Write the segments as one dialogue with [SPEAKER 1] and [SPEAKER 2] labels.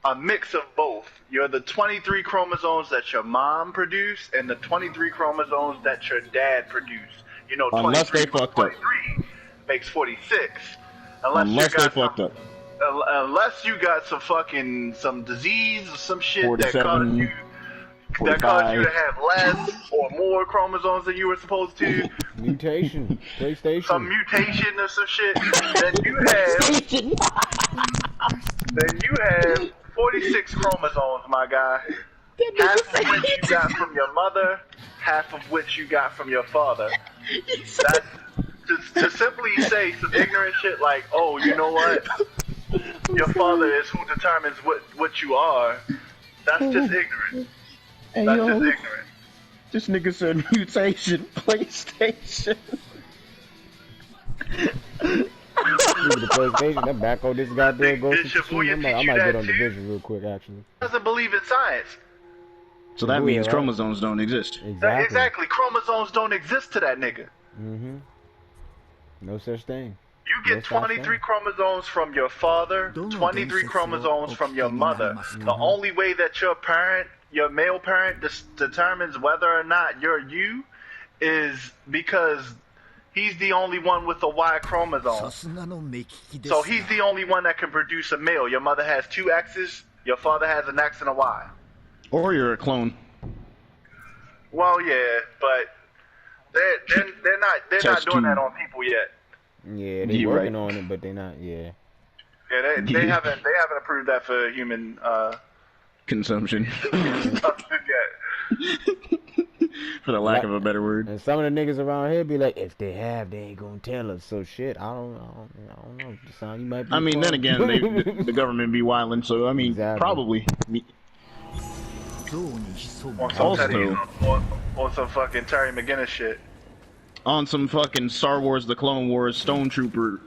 [SPEAKER 1] a mix of both. You're the 23 chromosomes that your mom produced and the 23 chromosomes that your dad produced. You know,
[SPEAKER 2] Unless
[SPEAKER 1] 23
[SPEAKER 2] they
[SPEAKER 1] plus
[SPEAKER 2] fucked up.
[SPEAKER 1] 23 makes 46.
[SPEAKER 2] Unless they fucked up.
[SPEAKER 1] Unless you got some disease or some shit
[SPEAKER 2] 47,
[SPEAKER 1] that caused
[SPEAKER 2] 45.
[SPEAKER 1] you to have less or more chromosomes than you were supposed to.
[SPEAKER 3] Mutation. PlayStation.
[SPEAKER 1] Some mutation or some shit. Then you have 46 chromosomes, my guy. Half of which you got from your mother, half of which you got from your father. That to simply say some ignorant shit like, oh, you know what? Your father is who determines what you are. That's just ignorant.
[SPEAKER 2] Hey,
[SPEAKER 1] That's
[SPEAKER 2] yo,
[SPEAKER 1] just ignorant.
[SPEAKER 2] this nigga said mutation PlayStation.
[SPEAKER 3] The PlayStation, I'm back on this goddamn Ghost of Tsushima. I might get on the
[SPEAKER 1] too?
[SPEAKER 3] vision real quick, actually.
[SPEAKER 1] Doesn't believe in science.
[SPEAKER 2] So that means chromosomes don't exist.
[SPEAKER 1] Exactly. Chromosomes don't exist to that nigga.
[SPEAKER 3] No such thing.
[SPEAKER 1] You get 23 chromosomes from your father, 23 chromosomes from your mother. The only way that your male parent determines whether or not you're you is because he's the only one with a Y chromosome. So he's the only one that can produce a male. Your mother has 2 X's, your father has an X and a Y.
[SPEAKER 2] Or you're a clone.
[SPEAKER 1] Well, yeah, but they're not doing that on people yet.
[SPEAKER 3] Yeah, they're working on it, but they're not. Yeah.
[SPEAKER 1] Yeah, they haven't approved that for human
[SPEAKER 2] consumption.
[SPEAKER 1] yet.
[SPEAKER 2] For the lack of a better word.
[SPEAKER 3] And some of the niggas around here be like, if they have, they ain't gonna tell us. So shit, I don't know. Son, you might be.
[SPEAKER 2] I mean, then again, the government be wildin', so I mean, probably.
[SPEAKER 1] On some fucking Terry McGinnis shit.
[SPEAKER 2] On some fucking Star Wars: The Clone Wars, Clone Trooper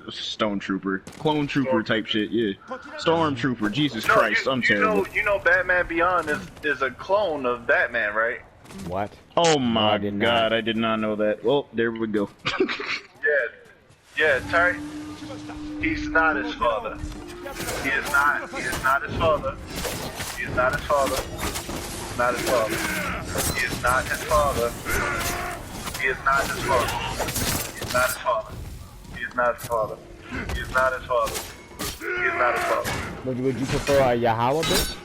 [SPEAKER 2] type shit, yeah. Stormtrooper, Jesus Christ, I'm terrible.
[SPEAKER 1] You know Batman Beyond is a clone of Batman, right?
[SPEAKER 3] What?
[SPEAKER 2] Oh my god, I did not know that. Well, there we go.
[SPEAKER 1] Yeah, Terry, he's not his father. He is not his father. He is not his father. Not his father. He is not his father. He is not his father. He is not his father. He is not his father. He is not his father. He is not his father.
[SPEAKER 3] Would you prefer a Yahweh bitch?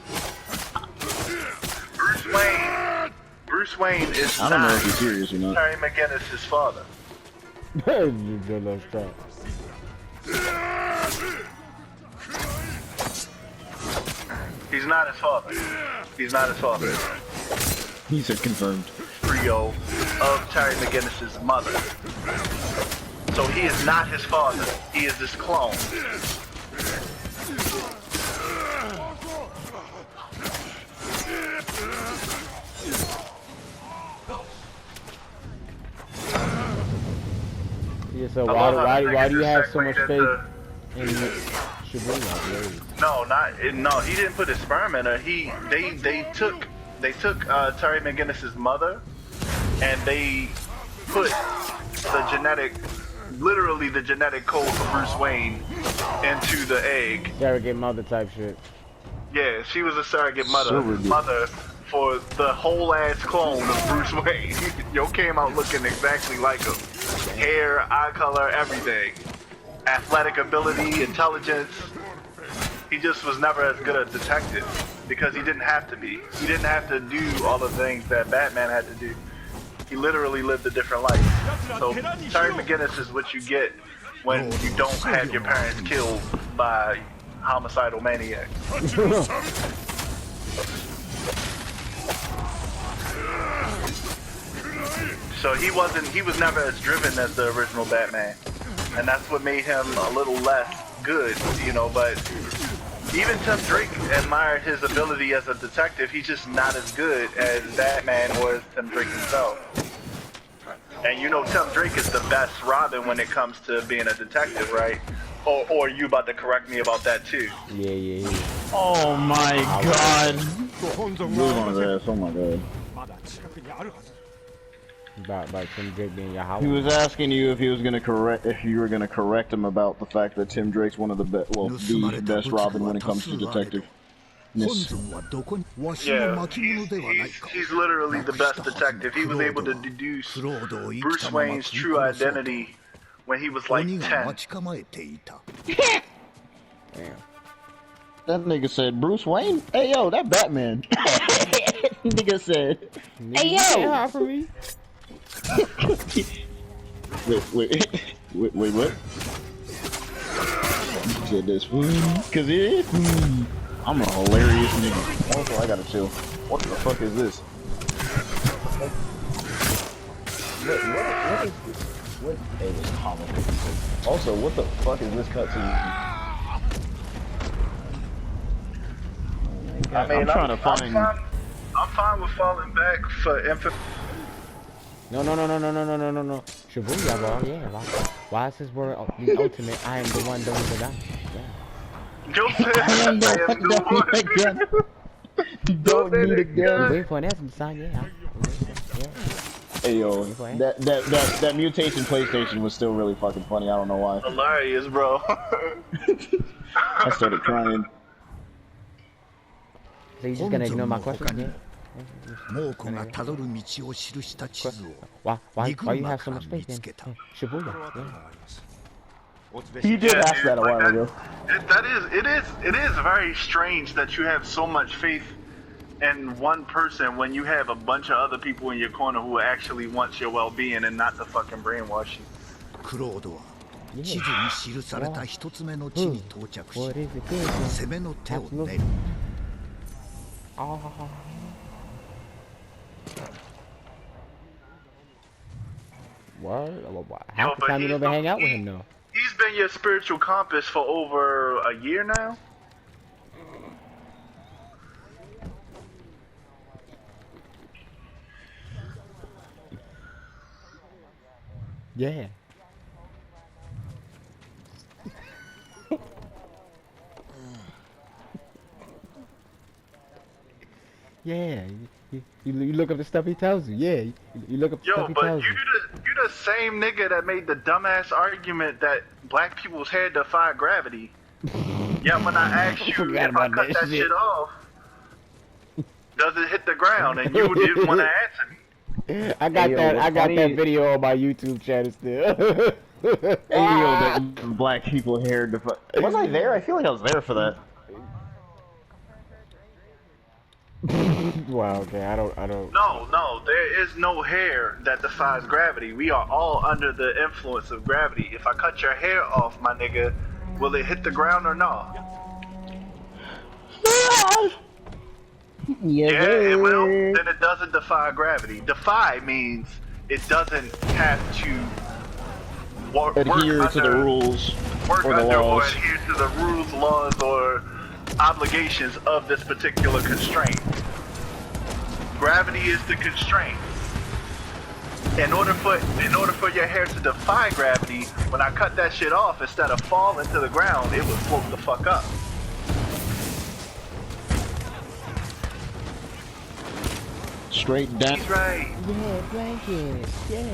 [SPEAKER 1] Bruce Wayne is
[SPEAKER 2] I don't know if he's serious or not.
[SPEAKER 1] Terry McGinnis' his father.
[SPEAKER 3] You good little strap.
[SPEAKER 1] He's not his father. He's not his father.
[SPEAKER 2] He said confirmed.
[SPEAKER 1] Trio of Terry McGinnis' mother. So he is not his father. He is this clone.
[SPEAKER 3] Yeah, so why do you have so much faith in Sabrina?
[SPEAKER 1] No, he didn't put his sperm in her. They took Terry McGinnis' mother and they put literally the genetic code for Bruce Wayne into the egg.
[SPEAKER 3] Surrogate mother type shit.
[SPEAKER 1] Yeah, she was a surrogate mother for the whole ass clone of Bruce Wayne. Yo came out looking exactly like him. Hair, eye color, everything. Athletic ability, intelligence. He just was never as good a detective because he didn't have to be. He didn't have to do all the things that Batman had to do. He literally lived a different life. So Terry McGinnis is what you get when you don't have your parents killed by homicidal maniacs. So he was never as driven as the original Batman. And that's what made him a little less good, you know, but even Tim Drake admired his ability as a detective. He's just not as good as Batman or as Tim Drake himself. And you know Tim Drake is the best Robin when it comes to being a detective, right? Or you about to correct me about that too?
[SPEAKER 3] Yeah.
[SPEAKER 2] Oh my god. Oh my god.
[SPEAKER 3] About Tim Drake being Yahweh.
[SPEAKER 2] He was asking you if you were gonna correct him about the fact that Tim Drake's one of the the best Robin when it comes to detective. Miss.
[SPEAKER 1] Yeah, he's literally the best detective. He was able to deduce Bruce Wayne's true identity when he was like 10.
[SPEAKER 3] Damn.
[SPEAKER 2] That nigga said, Bruce Wayne? Hey, yo, that Batman. Nigga said, hey, yo.
[SPEAKER 3] For me.
[SPEAKER 2] wait, what? You said this, cause it is. I'm a hilarious nigga. Also, I gotta chill. What the fuck is this? What is this comic? Also, what the fuck is this cutscene? I mean, I'm trying to find.
[SPEAKER 1] I'm fine with falling back for info.
[SPEAKER 3] No. Shibuya, bro. Yeah. Why is this word the ultimate? I am the one doing the dance. Yeah.
[SPEAKER 1] Joe said, I am the one.
[SPEAKER 2] Don't need a gun.
[SPEAKER 3] Wait for an essence sign, yeah.
[SPEAKER 2] Hey yo, that mutation PlayStation was still really fucking funny. I don't know why.
[SPEAKER 1] Hilarious, bro.
[SPEAKER 2] I started crying.
[SPEAKER 3] So you just gonna ignore my question? Yeah? Why you have so much faith in Shibuya? Yeah.
[SPEAKER 2] He did ask that a while ago.
[SPEAKER 1] It is very strange that you have so much faith in one person when you have a bunch of other people in your corner who actually want your well-being and not to fucking brainwash you.
[SPEAKER 3] What is it good? Oh. What? Half the time you never hang out with him, though.
[SPEAKER 1] He's been your spiritual compass for over a year now.
[SPEAKER 3] Yeah. Yeah, you look up the stuff he tells you. Yeah, you look up the stuff he tells you.
[SPEAKER 1] Yo, but you the same nigga that made the dumbass argument that black people's hair defy gravity. Yeah, when I asked you if I cut that shit off, does it hit the ground? And you didn't want to answer me.
[SPEAKER 3] I got that video on my YouTube channel still.
[SPEAKER 2] That black people hair defy. Was I there? I feel like I was there for that.
[SPEAKER 3] Wow, okay, I don't.
[SPEAKER 1] No, there is no hair that defies gravity. We are all under the influence of gravity. If I cut your hair off, my nigga, will it hit the ground or not? Yeah, it will. Then it doesn't defy gravity. Defy means it doesn't have to
[SPEAKER 2] adhere to the rules or the laws.
[SPEAKER 1] Or adhere to the rules, laws, or obligations of this particular constraint. Gravity is the constraint. In order for your hair to defy gravity, when I cut that shit off, instead of falling to the ground, it would float the fuck up.
[SPEAKER 2] Straight down.
[SPEAKER 1] He's right.
[SPEAKER 3] Yeah, blanket. Yeah,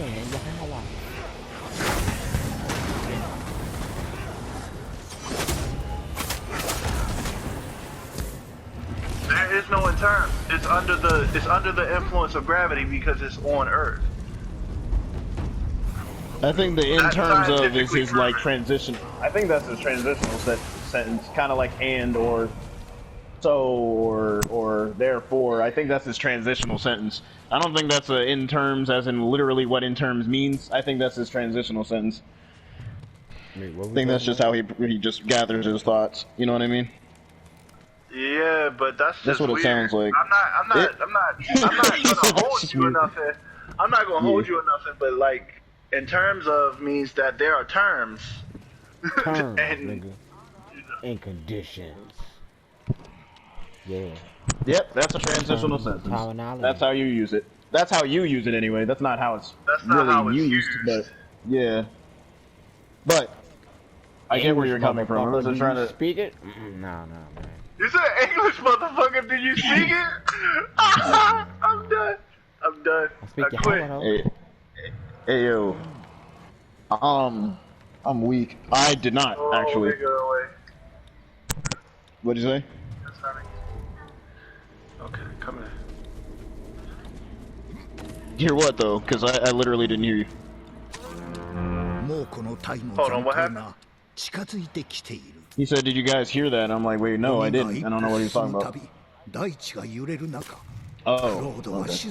[SPEAKER 1] There is no in terms. It's under the influence of gravity because it's on Earth.
[SPEAKER 2] I think the in terms of is his like transition. I think that's his transitional sentence, kind of like and or so or therefore. I think that's his transitional sentence. I don't think that's a in terms as in literally what in terms means. I think that's his transitional sentence.
[SPEAKER 3] Wait,
[SPEAKER 2] I think that's just how he just gathers his thoughts. You know what I mean?
[SPEAKER 1] Yeah, but that's
[SPEAKER 2] what
[SPEAKER 1] weird.
[SPEAKER 2] It sounds like.
[SPEAKER 1] I'm not gonna hold you or nothing. I'm not gonna hold you or nothing, but like in terms of means that there are terms.
[SPEAKER 3] Terms,
[SPEAKER 1] and,
[SPEAKER 3] nigga. And conditions. Yeah.
[SPEAKER 2] Yep, that's a transitional sentence. That's how you use it. That's how you use it anyway. That's not how it's used, but yeah. But I get where you're coming from. I'm just trying to
[SPEAKER 3] speak it. No, man.
[SPEAKER 1] You said English, motherfucker. Did you speak it? I'm done. I quit.
[SPEAKER 2] Hey, yo. I'm weak. I did not actually. What'd you say?
[SPEAKER 1] Come in.
[SPEAKER 2] Hear what though? Because I literally didn't hear you.
[SPEAKER 1] Hold on, what happened?
[SPEAKER 2] He said, "Did you guys hear that?" I'm like, "Wait, no, I didn't. I don't know what he's talking about." Oh. Okay.
[SPEAKER 1] Hey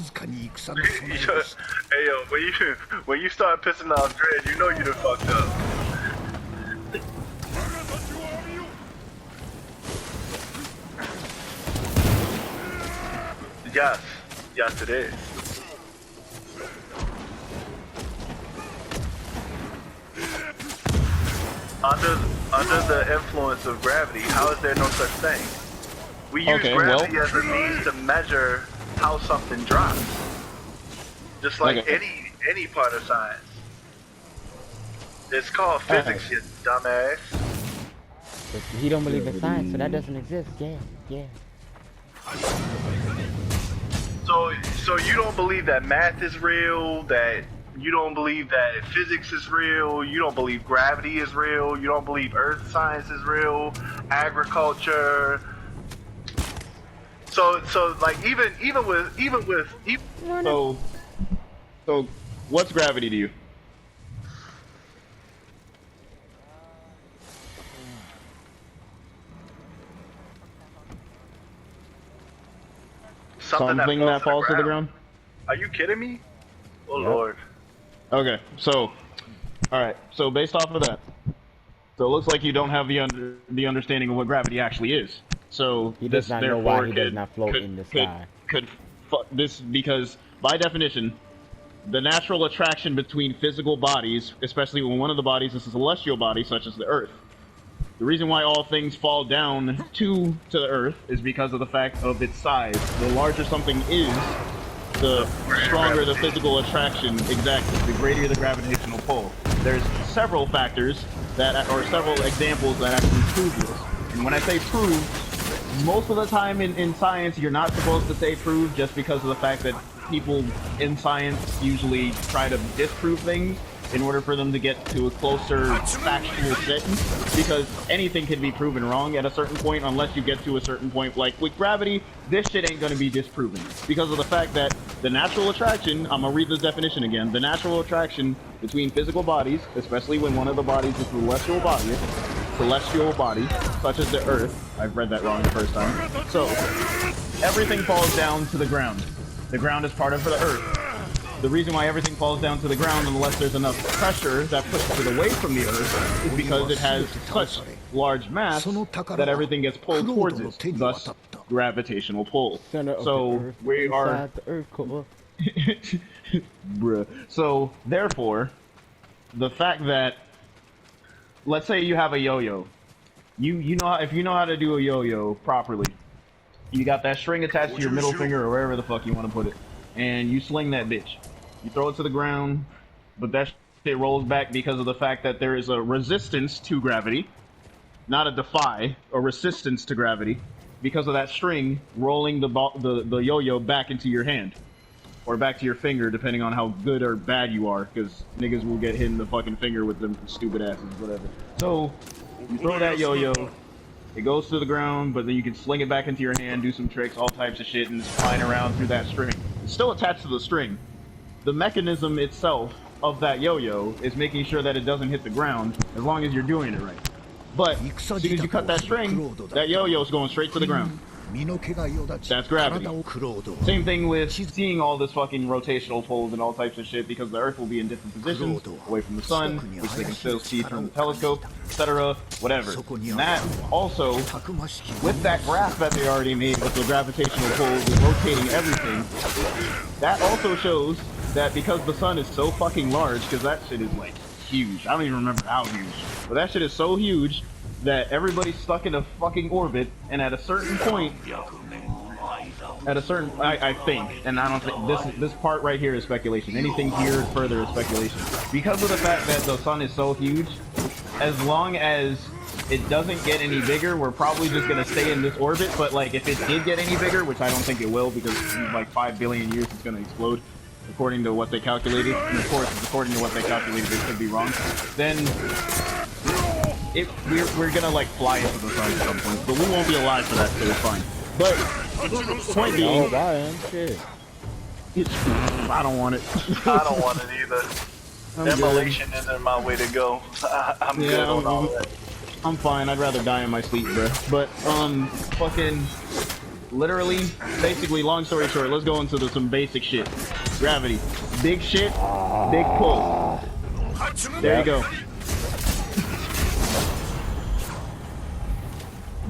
[SPEAKER 1] yo, when you start pissing off Dread, you know you done fucked up. Yes it is. Under the influence of gravity, how is there no such thing? We use gravity as a means to measure how something drops. Just like any part of science. It's called physics, you dumbass.
[SPEAKER 3] But he don't believe in science, so that doesn't exist. Yeah.
[SPEAKER 1] So you don't believe that math is real, that you don't believe that physics is real, you don't believe gravity is real, you don't believe earth science is real, agriculture. So like even with
[SPEAKER 2] So what's gravity to you? Something that falls to the ground?
[SPEAKER 1] Are you kidding me? Oh Lord.
[SPEAKER 2] Okay, so, alright, so based off of that, so it looks like you don't have the understanding of what gravity actually is. So
[SPEAKER 3] he does not know why he does not float in the sky.
[SPEAKER 2] Because by definition, the natural attraction between physical bodies, especially when one of the bodies is a celestial body such as the Earth, the reason why all things fall down to the Earth is because of the fact of its size. The larger something is, the stronger the physical attraction, exactly, the greater the gravitational pull. There's several factors or several examples that actually prove this. And when I say prove, most of the time in science, you're not supposed to say prove just because of the fact that people in science usually try to disprove things in order for them to get to a closer factual sentence, because anything can be proven wrong at a certain point unless you get to a certain point. Like with gravity, this shit ain't gonna be disproven because of the fact that the natural attraction, I'm gonna read the definition again, the natural attraction between physical bodies, especially when one of the bodies is a celestial body, such as the Earth. I've read that wrong the first time. So, everything falls down to the ground. The ground is part of the Earth. The reason why everything falls down to the ground unless there's enough pressure that pushes it away from the Earth is because it has such large mass that everything gets pulled towards it, thus gravitational pull. So we are...
[SPEAKER 3] the Earth core.
[SPEAKER 2] Bruh. So, therefore, the fact that, let's say you have a yo-yo. You know, if you know how to do a yo-yo properly, you got that string attached to your middle finger or wherever the fuck you want to put it, and you sling that bitch. You throw it to the ground, but that shit rolls back because of the fact that there is a resistance to gravity, not a defy, a resistance to gravity, because of that string rolling the yo-yo back into your hand. Or back to your finger, depending on how good or bad you are, because niggas will get hit in the fucking finger with them stupid asses, whatever. So, you throw that yo-yo, it goes to the ground, but then you can sling it back into your hand, do some tricks, all types of shit, and it's flying around through that string. It's still attached to the string. The mechanism itself of that yo-yo is making sure that it doesn't hit the ground, as long as you're doing it right. But, as soon as you cut that string, that yo-yo is going straight to the ground. That's gravity. Same thing with seeing all this fucking rotational pulls and all types of shit, because the Earth will be in different positions, away from the sun, which they can still see from the telescope, etc., whatever. And that also, with that graph that they already made with the gravitational pulls and rotating everything, that also shows that because the sun is so fucking large, because that shit is like huge, I don't even remember how huge, but that shit is so huge that everybody's stuck in a fucking orbit, and at a certain point, I think, and I don't think, this part right here is speculation. Anything here further is speculation. Because of the fact that the sun is so huge, as long as it doesn't get any bigger, we're probably just gonna stay in this orbit, but like, if it did get any bigger, which I don't think it will, because in like 5 billion years it's gonna explode, according to what they calculated, and of course, according to what they calculated, it could be wrong, then we're gonna like fly into the sun at some point, but we won't be alive for that, so it's fine. But point being,
[SPEAKER 3] Oh, Ryan, shit.
[SPEAKER 2] I don't want it.
[SPEAKER 1] I don't want it either.
[SPEAKER 2] I'm
[SPEAKER 1] Demolition isn't my way to go. I'm
[SPEAKER 2] good.
[SPEAKER 1] good
[SPEAKER 2] Yeah,
[SPEAKER 1] on all that.
[SPEAKER 2] I'm fine. I'd rather die in my sleep, bro. But fucking, literally, basically, long story short, let's go into some basic shit. Gravity, big shit, big pull. There you go.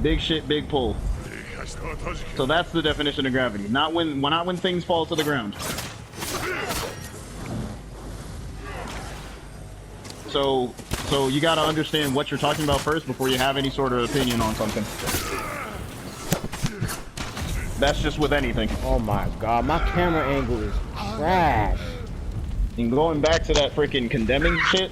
[SPEAKER 2] Big shit, big pull. So that's the definition of gravity. Not when things fall to the ground. So you gotta understand what you're talking about first before you have any sort of opinion on something. That's just with anything.
[SPEAKER 3] Oh my god, my camera angle is trash.
[SPEAKER 2] And going back to that freaking condemning shit,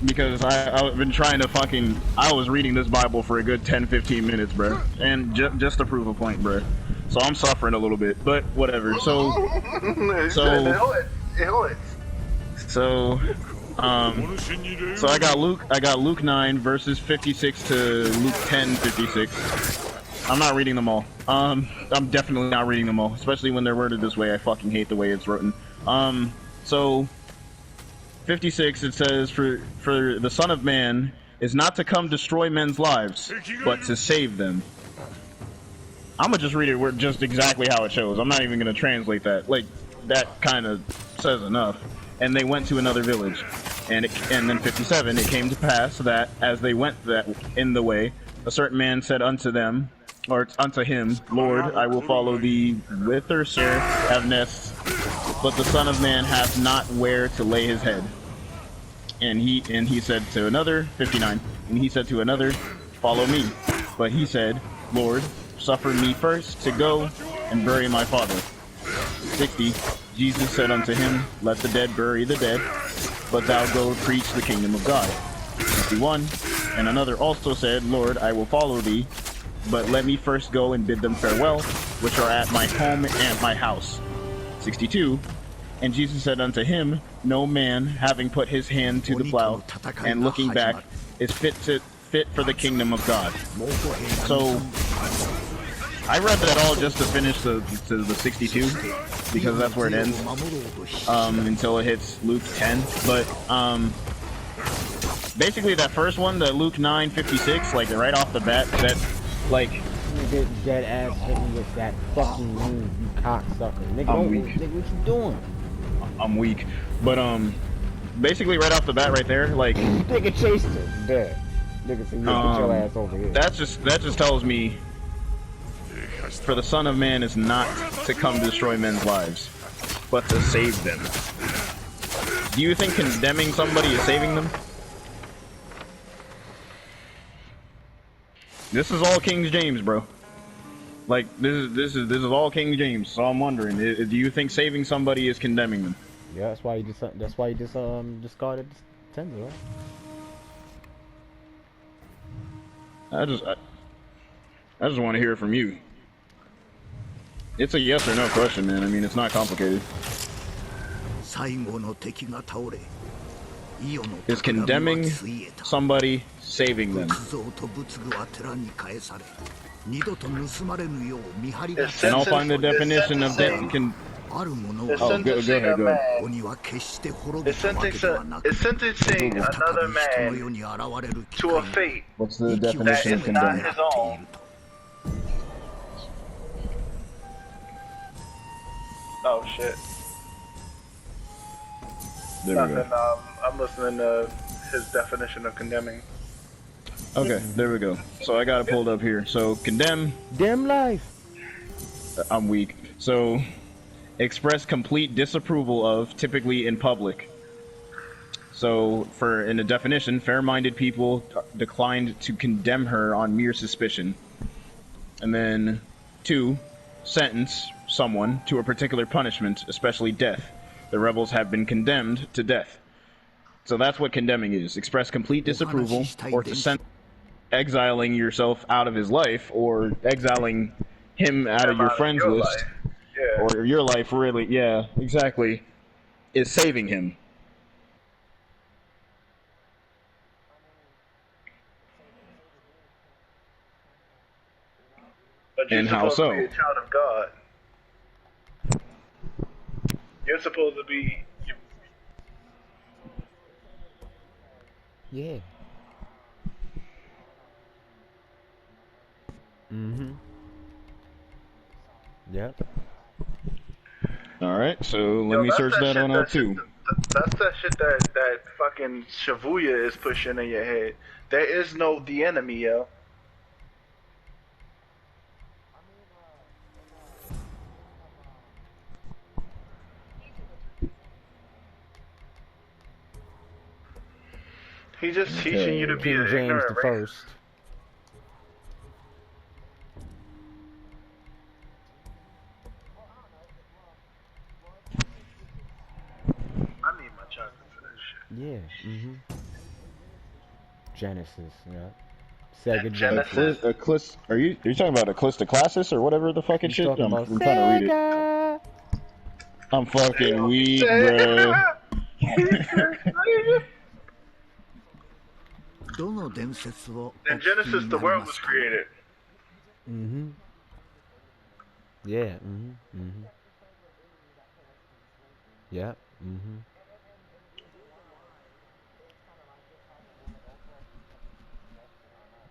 [SPEAKER 2] because I've been trying to fucking, I was reading this Bible for a good 10-15 minutes, bro, and just to prove a point, bro. So I'm suffering a little bit, but whatever. So I got Luke 9 verses 56 to Luke 10:56. I'm not reading them all. I'm definitely not reading them all, especially when they're worded this way. I fucking hate the way it's written. So 56, it says, for the Son of Man is not to come destroy men's lives, but to save them. I'm gonna just read it just exactly how it shows. I'm not even gonna translate that. Like, that kind of says enough. And they went to another village. And then 57, it came to pass that as they went in the way, a certain man said unto them, or unto him, Lord, I will follow thee whither, sir, have nests, but the Son of Man hath not where to lay his head. And he said to another, 59, and he said to another, follow me. But he said, Lord, suffer me first to go and bury my father. 60, Jesus said unto him, let the dead bury the dead, but thou go preach the kingdom of God. 61, and another also said, Lord, I will follow thee, but let me first go and bid them farewell, which are at my home and my house. 62, and Jesus said unto him, no man, having put his hand to the plow, and looking back, is fit for the kingdom of God. So, I read that all just to finish the 62, because that's where it ends, until it hits Luke 10, but, basically that first one, the Luke 9:56, like, right off the bat, that, like...
[SPEAKER 3] You get dead ass hit me with that fucking move, you cocksucker. Nigga,
[SPEAKER 2] I'm weak.
[SPEAKER 3] Nigga, what you doing?
[SPEAKER 2] I'm weak, but, basically right off the bat right there, like...
[SPEAKER 3] Nigga chased him, dead. Nigga said, get your ass over here.
[SPEAKER 2] That just tells me, for the Son of Man is not to come destroy men's lives, but to save them. Do you think condemning somebody is saving them? This is all King James, bro. Like, this is all King James. So I'm wondering, do you think saving somebody is condemning them?
[SPEAKER 3] Yeah, that's why you just discarded Tenza, right?
[SPEAKER 2] I just want to hear it from you. It's a yes or no question, man. I mean, it's not complicated. Is condemning somebody saving them? And I'll find the definition of that. Oh, go ahead.
[SPEAKER 1] It's sentencing another man to a fate
[SPEAKER 2] What's the
[SPEAKER 1] that
[SPEAKER 2] definition of
[SPEAKER 1] is not
[SPEAKER 2] condemning?
[SPEAKER 1] his own. Oh shit.
[SPEAKER 2] There we
[SPEAKER 1] Nothing.
[SPEAKER 2] go.
[SPEAKER 1] I'm listening to his definition of condemning.
[SPEAKER 2] Okay, there we go. So I got it pulled up here. So condemn.
[SPEAKER 3] Damn life.
[SPEAKER 2] I'm weak. So express complete disapproval of, typically in public. So in a definition, fair-minded people declined to condemn her on mere suspicion. And then 2, sentence someone to a particular punishment, especially death. The rebels have been condemned to death. So that's what condemning is. Express complete disapproval, or to send exiling yourself out of his life, or exiling him out of your friends list.
[SPEAKER 1] Yeah.
[SPEAKER 2] Or your life, really. Yeah, exactly. Is saving him.
[SPEAKER 1] A But you're
[SPEAKER 2] And how
[SPEAKER 1] supposed to
[SPEAKER 2] so?
[SPEAKER 1] be a child of God. You're supposed to be.
[SPEAKER 3] Yeah. Mm-hmm. Yep.
[SPEAKER 2] Alright, so let
[SPEAKER 1] Yo,
[SPEAKER 2] me
[SPEAKER 1] that's
[SPEAKER 2] search that
[SPEAKER 1] shit
[SPEAKER 2] one out too.
[SPEAKER 1] That's that shit that fucking Shibuya is pushing in your head. There is no the enemy, yo. He's just teaching you to be
[SPEAKER 3] King
[SPEAKER 1] an
[SPEAKER 3] James
[SPEAKER 1] ignorant
[SPEAKER 3] the
[SPEAKER 1] racist.
[SPEAKER 3] First.
[SPEAKER 1] I need my chocolate for that shit.
[SPEAKER 3] Yeah. Mm-hmm. Genesis. Yeah. Sega
[SPEAKER 1] Genesis.
[SPEAKER 3] Genesis.
[SPEAKER 2] Are you talking about Eclipse Classis or whatever the fucking
[SPEAKER 3] He's
[SPEAKER 2] shit?
[SPEAKER 3] talking
[SPEAKER 2] I'm
[SPEAKER 3] about
[SPEAKER 2] trying to read it.
[SPEAKER 3] Sega.
[SPEAKER 2] I'm fucking weak, bruh.
[SPEAKER 1] In Genesis, the world was created.
[SPEAKER 3] Mm-hmm. Yeah. Mm-hmm. Mm-hmm. Yep. Mm-hmm.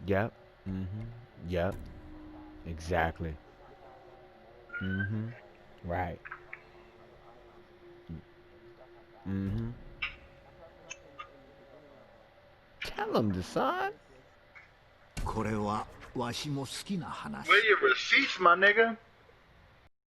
[SPEAKER 3] Yep. Mm-hmm. Yep. Exactly. Mm-hmm. Right. Mm-hmm. Tell him, the son.
[SPEAKER 1] Where your receipts, my nigga?